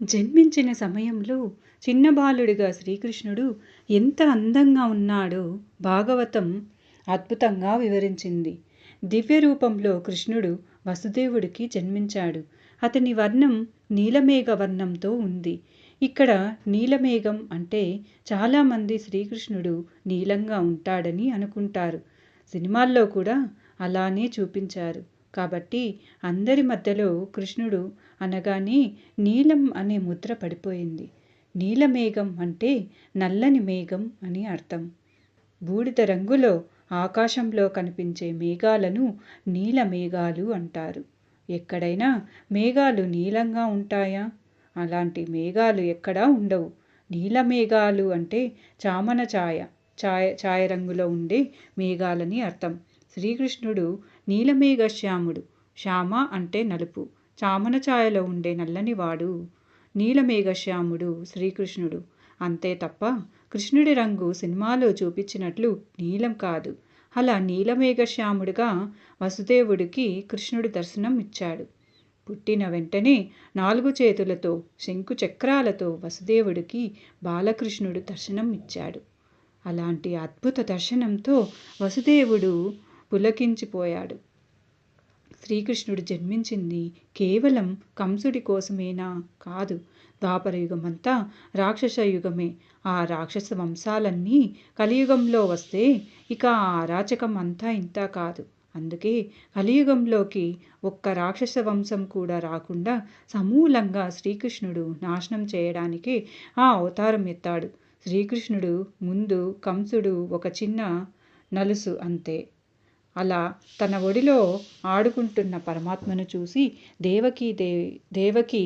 జన్మించిన సమయంలో చిన్న బాలుడిగా శ్రీకృష్ణుడు ఎంత అందంగా ఉన్నాడో భాగవతం అద్భుతంగా వివరించింది. దివ్య రూపంలో కృష్ణుడు వసుదేవుడికి జన్మించాడు. అతని వర్ణం నీలమేఘ వర్ణంతో ఉంది. ఇక్కడ నీలమేఘం అంటే చాలామంది శ్రీకృష్ణుడు నీలంగా ఉంటాడని అనుకుంటారు. సినిమాల్లో కూడా అలానే చూపించారు. కాబట్టి అందరి మధ్యలో కృష్ణుడు అనగానే నీలం అనే ముద్ర పడిపోయింది. నీలమేఘం అంటే నల్లని మేఘం అని అర్థం. బూడిద రంగులో ఆకాశంలో కనిపించే మేఘాలను నీలమేఘాలు అంటారు. ఎక్కడైనా మేఘాలు నీలంగా ఉంటాయా? అలాంటి మేఘాలు ఎక్కడా ఉండవు. నీలమేఘాలు అంటే చామన ఛాయ రంగులో ఉండే మేఘాలని అర్థం. శ్రీకృష్ణుడు నీలమేఘశ్యాముడు. శ్యామ అంటే నలుపు, చామన ఛాయలో ఉండే నల్లనివాడు నీలమేఘశ్యాముడు శ్రీకృష్ణుడు. అంతే తప్ప కృష్ణుడి రంగు సినిమాలో చూపించినట్లు నీలం కాదు. అలా నీలమేఘశ్యాముడిగా వసుదేవుడికి కృష్ణుడి దర్శనం ఇచ్చాడు. పుట్టిన వెంటనే 4 చేతులతో శంకు చక్రాలతో వసుదేవుడికి బాలకృష్ణుడు దర్శనం ఇచ్చాడు. అలాంటి అద్భుత దర్శనంతో వసుదేవుడు పులకించిపోయాడు. శ్రీకృష్ణుడు జన్మించింది కేవలం కంసుడి కోసమేనా? కాదు. ద్వాపర యుగమంతా రాక్షస యుగమే. ఆ రాక్షస వంశాలన్నీ కలియుగంలో వస్తే ఇక ఆ అరాచకం అంతా ఇంత కాదు. అందుకే కలియుగంలోకి ఒక్క రాక్షస వంశం కూడా రాకుండా సమూలంగా శ్రీకృష్ణుడు నాశనం చేయడానికి ఆ అవతారం ఎత్తాడు. శ్రీకృష్ణుడు ముందు కంసుడు ఒక చిన్న నలుసు అంతే. అలా తన ఒడిలో ఆడుకుంటున్న పరమాత్మను చూసి దేవకి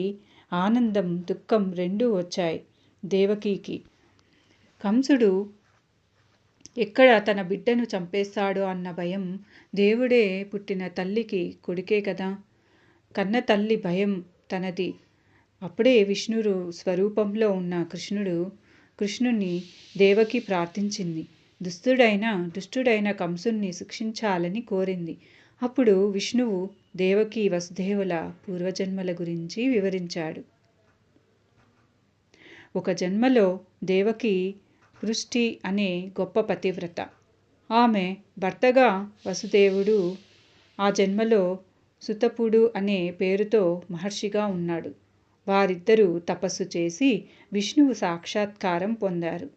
ఆనందం దుఃఖం రెండూ వచ్చాయి. దేవకికి కంసుడు ఎక్కడ తన బిడ్డను చంపేస్తాడో అన్న భయం. దేవుడే పుట్టిన తల్లికి కొడుకే కదా, కన్న తల్లి భయం తనది. అప్పుడే విష్ణు స్వరూపంలో ఉన్న కృష్ణుని దేవకి ప్రార్థించింది. దుష్టుడైన కంసుని శిక్షించాలని కోరింది. అప్పుడు విష్ణువు దేవకి వసుదేవుల పూర్వజన్మల గురించి వివరించాడు. ఒక జన్మలో దేవకి పృష్టి అనే గొప్ప పతివ్రత. ఆమె భర్తగా వసుదేవుడు ఆ జన్మలో సుతపుడు అనే పేరుతో మహర్షిగా ఉన్నాడు. వారిద్దరూ తపస్సు చేసి విష్ణువు సాక్షాత్కారం పొందారు.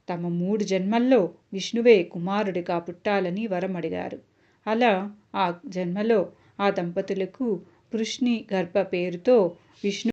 తమ 3 జన్మల్లో విష్ణువే కుమారుడిగా పుట్టాలని వరం అడిగారు. అలా ఆ జన్మలో ఆ దంపతులకు పృష్ణి గర్భ పేరుతో విష్ణు